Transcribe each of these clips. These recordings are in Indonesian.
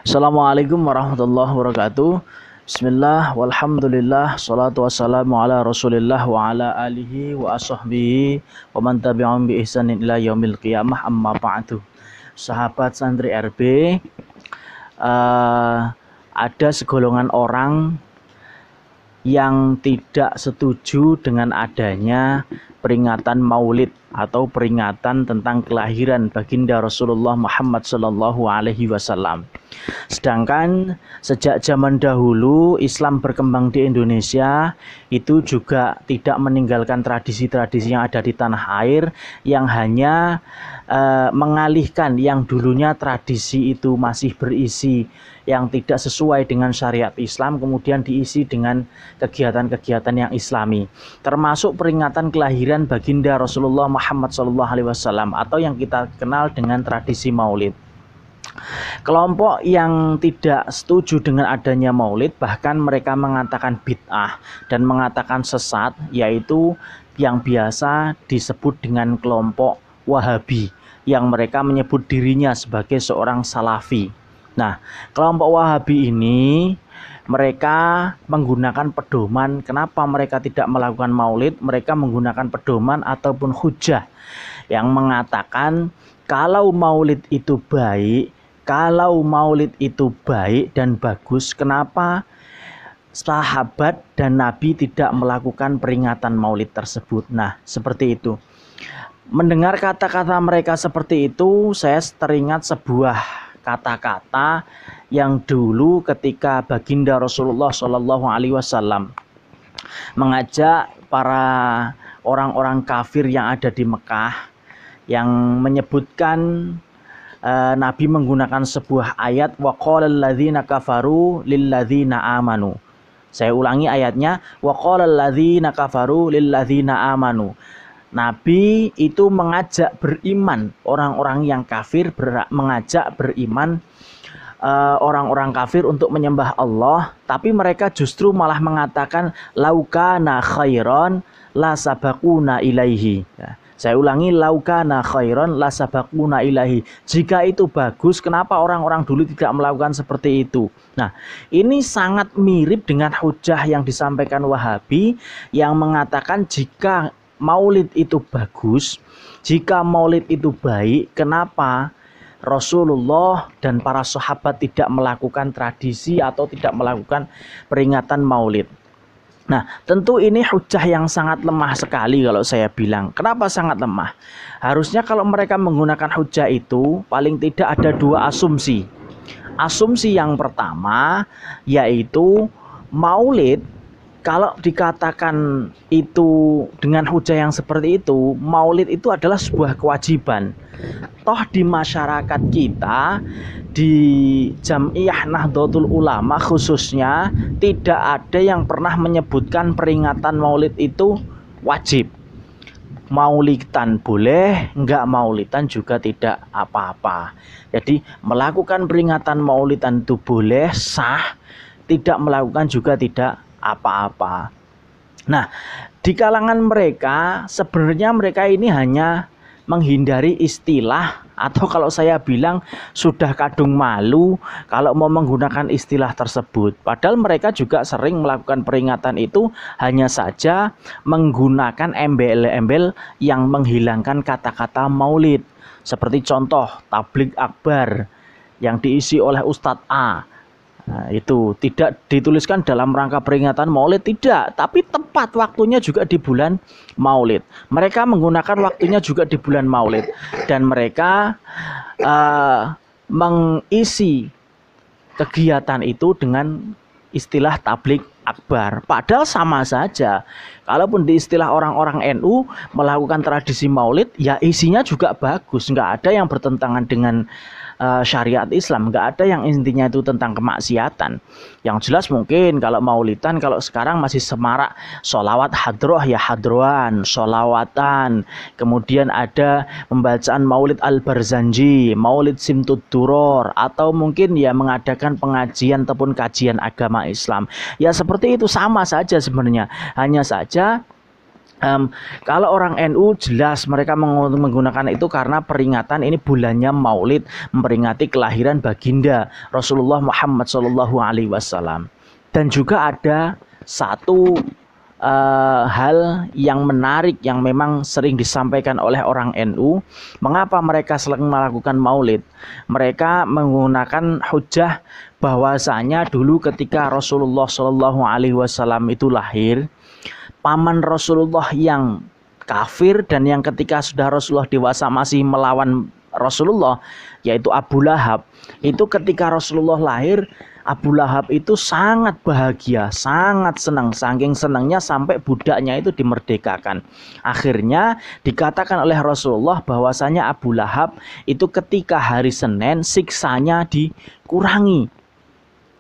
Assalamualaikum warahmatullahi wabarakatuh. Bismillah, walhamdulillah, salatu wassalamu ala rasulillah wa ala alihi wa ashabbihi wa man tabi'ahum bi ihsanin ila yaumil qiyamah, amma ba'du. Sahabat santri RB, ada segolongan orang yang tidak setuju dengan adanya peringatan Maulid atau peringatan tentang kelahiran baginda Rasulullah Muhammad Sallallahu Alaihi Wasallam. Sedangkan sejak zaman dahulu Islam berkembang di Indonesia itu juga tidak meninggalkan tradisi-tradisi yang ada di tanah air, yang hanya mengalihkan yang dulunya tradisi itu masih berisi yang tidak sesuai dengan syariat Islam, kemudian diisi dengan kegiatan-kegiatan yang Islami, termasuk peringatan kelahiran baginda Rasulullah Muhammad SAW atau yang kita kenal dengan tradisi Maulid. Kelompok yang tidak setuju dengan adanya Maulid bahkan mereka mengatakan bid'ah dan mengatakan sesat, yaitu yang biasa disebut dengan kelompok Wahabi, yang mereka menyebut dirinya sebagai seorang Salafi. Nah, kelompok Wahabi ini mereka menggunakan pedoman. Kenapa mereka tidak melakukan Maulid? Mereka menggunakan pedoman ataupun hujah yang mengatakan kalau Maulid itu baik, dan bagus, kenapa sahabat dan Nabi tidak melakukan peringatan Maulid tersebut? Nah, seperti itu. Mendengar kata-kata mereka seperti itu, saya teringat sebuah kata-kata yang dulu ketika baginda Rasulullah Shallallahu Alaihi Wasallam mengajak para orang-orang kafir yang ada di Mekah, yang menyebutkan Nabi menggunakan sebuah ayat, wa qalal ladzina kafaru lil ladzina amanu. Saya ulangi ayatnya, wa qalal ladzina kafaru lil ladzina amanu. Nabi itu mengajak beriman orang-orang yang kafir, mengajak beriman orang-orang kafir untuk menyembah Allah, tapi mereka justru malah mengatakan laukana khairon la sabaquna ilaihi. Saya ulangi, laukana khairon la sabaquna ilaihi. Jika itu bagus, kenapa orang-orang dulu tidak melakukan seperti itu? Nah, ini sangat mirip dengan hujah yang disampaikan Wahabi yang mengatakan jika Maulid itu bagus, jika Maulid itu baik, kenapa Rasulullah dan para sahabat tidak melakukan tradisi atau tidak melakukan peringatan Maulid? Nah, tentu ini hujah yang sangat lemah sekali kalau saya bilang. Kenapa sangat lemah? Harusnya kalau mereka menggunakan hujah itu, paling tidak ada dua asumsi. Asumsi yang pertama yaitu Maulid, kalau dikatakan itu dengan hujah yang seperti itu, Maulid itu adalah sebuah kewajiban. Toh di masyarakat kita, di Jam'iyah Nahdlatul Ulama khususnya, tidak ada yang pernah menyebutkan peringatan Maulid itu wajib. Maulidan boleh, enggak maulidan juga tidak apa-apa. Jadi melakukan peringatan Maulidan itu boleh, sah, tidak melakukan juga tidak apa-apa. Nah, di kalangan mereka sebenarnya mereka ini hanya menghindari istilah, atau kalau saya bilang sudah kadung malu kalau mau menggunakan istilah tersebut. Padahal mereka juga sering melakukan peringatan itu, hanya saja menggunakan embel-embel yang menghilangkan kata-kata Maulid. Seperti contoh tabligh akbar yang diisi oleh Ustadz A. Nah, itu tidak dituliskan dalam rangka peringatan Maulid, tidak, tapi tepat waktunya juga di bulan Maulid. Mereka menggunakan waktunya juga di bulan Maulid, dan mereka mengisi kegiatan itu dengan istilah tabligh akbar. Padahal sama saja. Kalaupun di istilah orang-orang NU melakukan tradisi Maulid, ya isinya juga bagus, nggak ada yang bertentangan dengan syariat Islam, nggak ada yang intinya itu tentang kemaksiatan. Yang jelas mungkin kalau Maulidan, kalau sekarang masih semarak sholawat hadroh ya hadroan, sholawatan, kemudian ada pembacaan Maulid Al-Barzanji, Maulid Simtud Duror, atau mungkin ya mengadakan pengajian ataupun kajian agama Islam. Ya seperti itu, sama saja sebenarnya, hanya saja Kalau orang NU jelas mereka menggunakan itu karena peringatan ini bulannya Maulid, memperingati kelahiran baginda Rasulullah Muhammad SAW. Dan juga ada satu hal yang menarik yang memang sering disampaikan oleh orang NU. Mengapa mereka sering melakukan Maulid? Mereka menggunakan hujah bahwasanya dulu ketika Rasulullah SAW itu lahir, paman Rasulullah yang kafir dan yang ketika sudah Rasulullah dewasa masih melawan Rasulullah, yaitu Abu Lahab, itu ketika Rasulullah lahir, Abu Lahab itu sangat bahagia, sangat senang, saking senangnya sampai budaknya itu dimerdekakan. Akhirnya dikatakan oleh Rasulullah bahwasanya Abu Lahab itu ketika hari Senin siksanya dikurangi.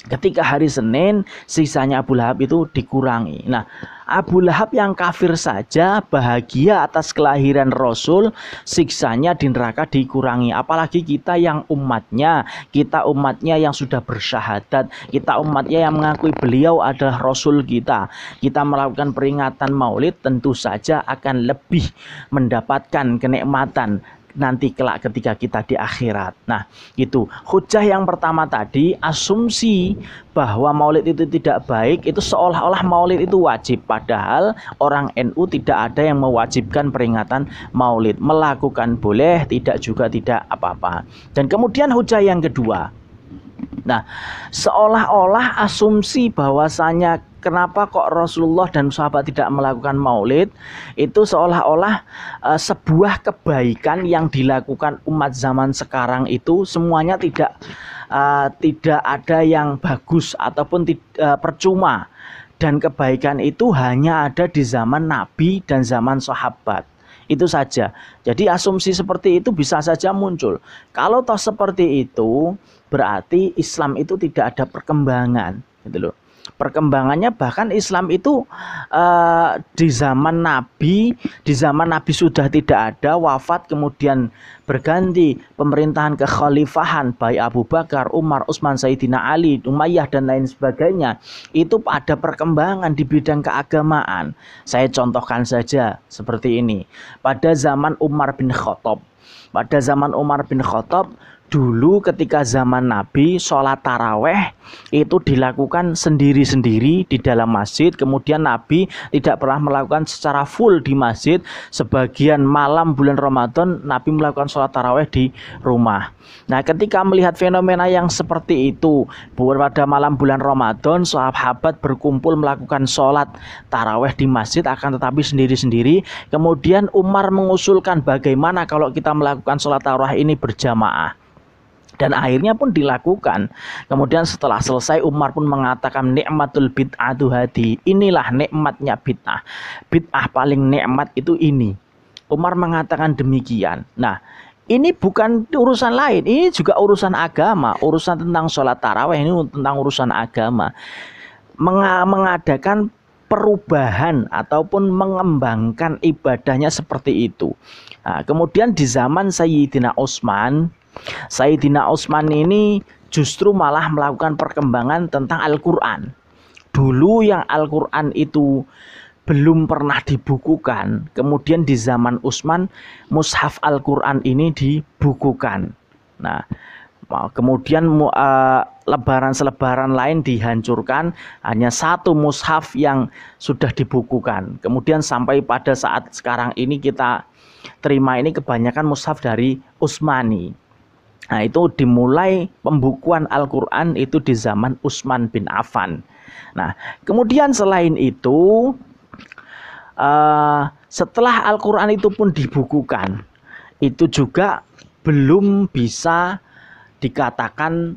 Ketika hari Senin sisanya Abu Lahab itu dikurangi. Nah, Abu Lahab yang kafir saja bahagia atas kelahiran Rasul, siksanya di neraka dikurangi. Apalagi kita yang umatnya, kita umatnya yang sudah bersyahadat, kita umatnya yang mengakui beliau adalah Rasul kita. Kita melakukan peringatan Maulid tentu saja akan lebih mendapatkan kenikmatan nanti kelak ketika kita di akhirat. Nah, itu hujah yang pertama tadi, asumsi bahwa Maulid itu tidak baik, itu seolah-olah Maulid itu wajib, padahal orang NU tidak ada yang mewajibkan peringatan Maulid. Melakukan boleh, tidak juga tidak apa-apa. Dan kemudian hujah yang kedua, nah, seolah-olah asumsi bahwasanya kenapa kok Rasulullah dan sahabat tidak melakukan Maulid, itu seolah-olah sebuah kebaikan yang dilakukan umat zaman sekarang itu semuanya tidak ada yang bagus ataupun percuma, dan kebaikan itu hanya ada di zaman Nabi dan zaman sahabat. Itu saja. Jadi asumsi seperti itu bisa saja muncul. Kalau toh seperti itu, berarti Islam itu tidak ada perkembangan, gitu loh. Perkembangannya bahkan Islam itu di zaman Nabi sudah tidak ada, wafat, kemudian berganti pemerintahan kekhalifahan baik Abu Bakar, Umar, Utsman, Sayyidina Ali, Umayyah dan lain sebagainya. Itu ada perkembangan di bidang keagamaan. Saya contohkan saja seperti ini. Pada zaman Umar bin Khattab, dulu ketika zaman Nabi, sholat taraweh itu dilakukan sendiri-sendiri di dalam masjid. Kemudian Nabi tidak pernah melakukan secara full di masjid. Sebagian malam bulan Ramadan Nabi melakukan sholat taraweh di rumah. Nah, ketika melihat fenomena yang seperti itu, pada malam bulan Ramadan sahabat berkumpul melakukan sholat taraweh di masjid, akan tetapi sendiri-sendiri. Kemudian Umar mengusulkan bagaimana kalau kita melakukan sholat taraweh ini berjamaah. Dan akhirnya pun dilakukan. Kemudian setelah selesai Umar pun mengatakan nikmatul bid'atu hadi. Inilah nikmatnya bid'ah. Bid'ah paling nikmat itu ini. Umar mengatakan demikian. Nah, ini bukan urusan lain. Ini juga urusan agama. Urusan tentang sholat tarawih ini tentang urusan agama. Mengadakan perubahan ataupun mengembangkan ibadahnya seperti itu. Nah, kemudian di zaman Sayyidina Utsman ini justru malah melakukan perkembangan tentang Al-Quran. Dulu yang Al-Quran itu belum pernah dibukukan. Kemudian di zaman Utsman, mushaf Al-Quran ini dibukukan. Nah, kemudian lebaran-selebaran lain dihancurkan. Hanya satu mushaf yang sudah dibukukan. Kemudian sampai pada saat sekarang ini kita terima ini kebanyakan mushaf dari Utsmani. Nah, itu dimulai pembukuan Al-Quran itu di zaman Utsman bin Affan. Nah, kemudian selain itu, setelah Al-Quran itu pun dibukukan, itu juga belum bisa dikatakan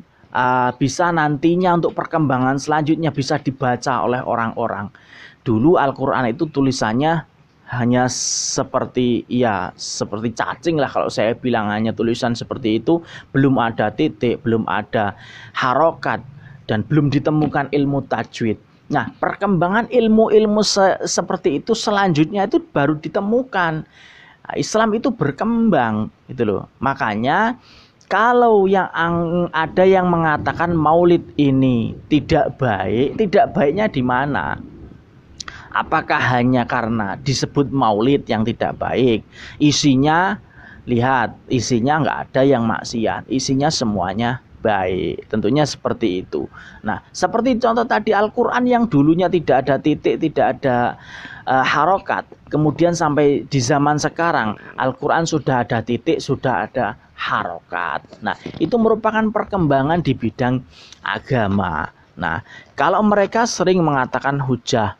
bisa nantinya untuk perkembangan selanjutnya bisa dibaca oleh orang-orang. Dulu Al-Quran itu tulisannya hanya seperti cacing lah, kalau saya bilang hanya tulisan seperti itu, belum ada titik, belum ada harokat, dan belum ditemukan ilmu tajwid. Nah, perkembangan ilmu-ilmu seperti itu selanjutnya itu baru ditemukan. Nah, Islam itu berkembang, gitu loh. Makanya kalau yang ada yang mengatakan Maulid ini tidak baik, tidak baiknya di mana? Apakah hanya karena disebut maulid yang tidak baik? Isinya, lihat, isinya nggak ada yang maksiat, isinya semuanya baik. Tentunya seperti itu. Nah, seperti contoh tadi Al-Quran yang dulunya tidak ada titik, tidak ada harokat, kemudian sampai di zaman sekarang Al-Quran sudah ada titik, sudah ada harokat. Nah, itu merupakan perkembangan di bidang agama. Nah, kalau mereka sering mengatakan hujah,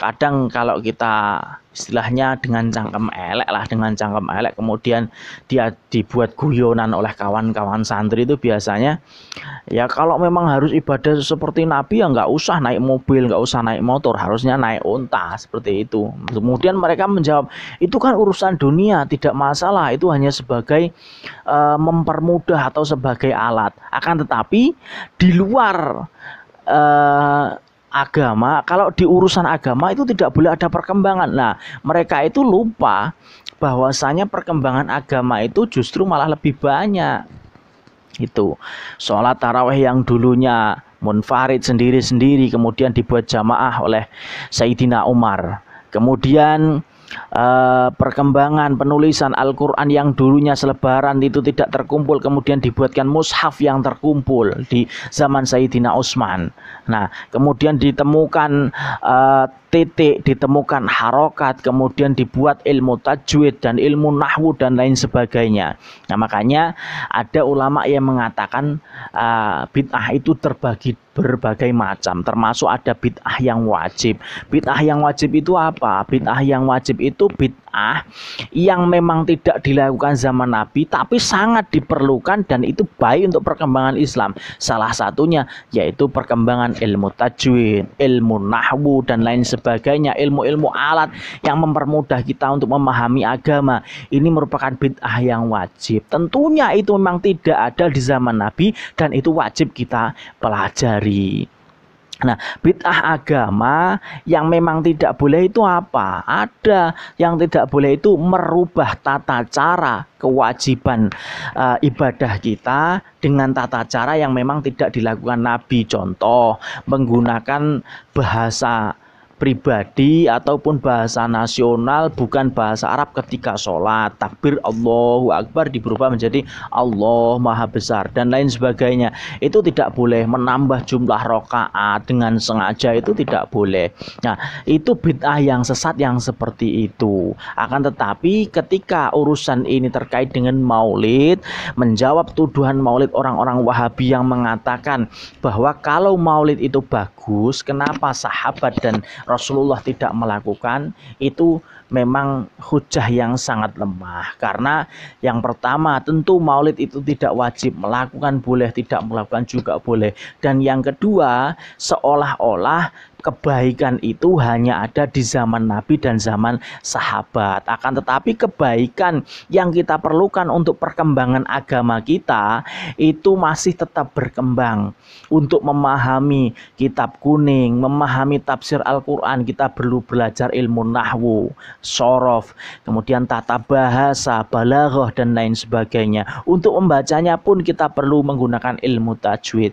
kadang kalau kita istilahnya dengan cangkem elek lah, dengan cangkem elek, kemudian dia dibuat guyonan oleh kawan-kawan santri itu biasanya, ya kalau memang harus ibadah seperti Nabi ya nggak usah naik mobil, nggak usah naik motor, harusnya naik unta, seperti itu. Kemudian mereka menjawab, itu kan urusan dunia, tidak masalah, itu hanya sebagai mempermudah atau sebagai alat. Akan tetapi di luar agama, kalau di urusan agama itu tidak boleh ada perkembangan. Nah, mereka itu lupa bahwasanya perkembangan agama itu justru malah lebih banyak. Itu sholat tarawih yang dulunya munfarid sendiri-sendiri kemudian dibuat jamaah oleh Sayyidina Umar. Kemudian perkembangan penulisan Al-Quran yang dulunya selebaran itu tidak terkumpul, kemudian dibuatkan mushaf yang terkumpul di zaman Sayyidina Utsman. Nah, kemudian ditemukan titik, ditemukan harokat, kemudian dibuat ilmu tajwid dan ilmu nahwu dan lain sebagainya. Nah, makanya ada ulama yang mengatakan bid'ah itu terbagi berbagai macam, termasuk ada bid'ah yang wajib. Bid'ah yang wajib itu apa? Bid'ah yang wajib itu bid'ah yang memang tidak dilakukan zaman Nabi tapi sangat diperlukan dan itu baik untuk perkembangan Islam. Salah satunya yaitu perkembangan ilmu tajwid, ilmu nahwu dan lain sebagainya, ilmu-ilmu alat yang mempermudah kita untuk memahami agama. Ini merupakan bid'ah yang wajib. Tentunya itu memang tidak ada di zaman Nabi dan itu wajib kita pelajari. Nah, bid'ah agama yang memang tidak boleh itu apa? Ada yang tidak boleh itu merubah tata cara kewajiban ibadah kita dengan tata cara yang memang tidak dilakukan Nabi. Contoh, menggunakan bahasa pribadi ataupun bahasa nasional bukan bahasa Arab ketika sholat, takbir Allahu Akbar diberubah menjadi Allah Maha Besar dan lain sebagainya. Itu tidak boleh. Menambah jumlah rakaat dengan sengaja itu tidak boleh. Nah, itu bid'ah yang sesat yang seperti itu. Akan tetapi ketika urusan ini terkait dengan maulid, menjawab tuduhan maulid orang-orang Wahabi yang mengatakan bahwa kalau maulid itu bagus, kenapa sahabat dan Rasulullah tidak melakukan, itu memang hujah yang sangat lemah. Karena yang pertama tentu maulid itu tidak wajib, melakukan boleh, tidak melakukan juga boleh. Dan yang kedua, seolah-olah kebaikan itu hanya ada di zaman Nabi dan zaman sahabat. Akan tetapi kebaikan yang kita perlukan untuk perkembangan agama kita itu masih tetap berkembang. Untuk memahami kitab kuning, memahami tafsir Al-Quran, kita perlu belajar ilmu nahwu, shorof, kemudian tata bahasa, balaghah dan lain sebagainya. Untuk membacanya pun kita perlu menggunakan ilmu tajwid.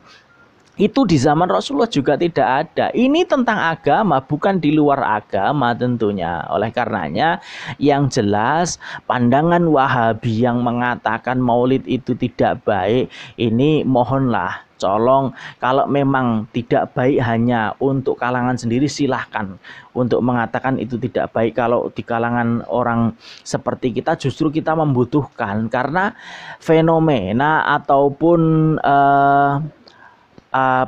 Itu di zaman Rasulullah juga tidak ada. Ini tentang agama, bukan di luar agama tentunya. Oleh karenanya yang jelas pandangan Wahabi yang mengatakan maulid itu tidak baik, ini mohonlah colong, kalau memang tidak baik hanya untuk kalangan sendiri silahkan untuk mengatakan itu tidak baik. Kalau di kalangan orang seperti kita justru kita membutuhkan, karena fenomena ataupun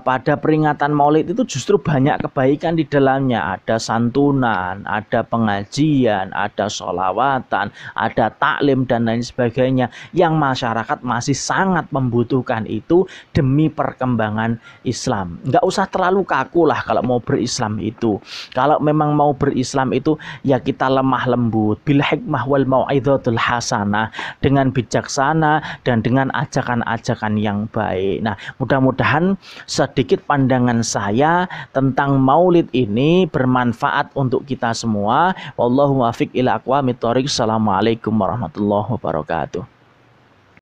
pada peringatan maulid itu justru banyak kebaikan di dalamnya. Ada santunan, ada pengajian, ada sholawatan, ada taklim dan lain sebagainya yang masyarakat masih sangat membutuhkan itu demi perkembangan Islam. Nggak usah terlalu kaku lah kalau mau berislam itu. Kalau memang mau berislam itu ya kita lemah lembut, bil hikmah wal mau'idhatul hasanah, dengan bijaksana dan dengan ajakan-ajakan yang baik. Nah, mudah-mudahan sedikit pandangan saya tentang maulid ini bermanfaat untuk kita semua. Wallahu muwaffiq ila aqwamit thoriq. Assalamualaikum warahmatullahi wabarakatuh.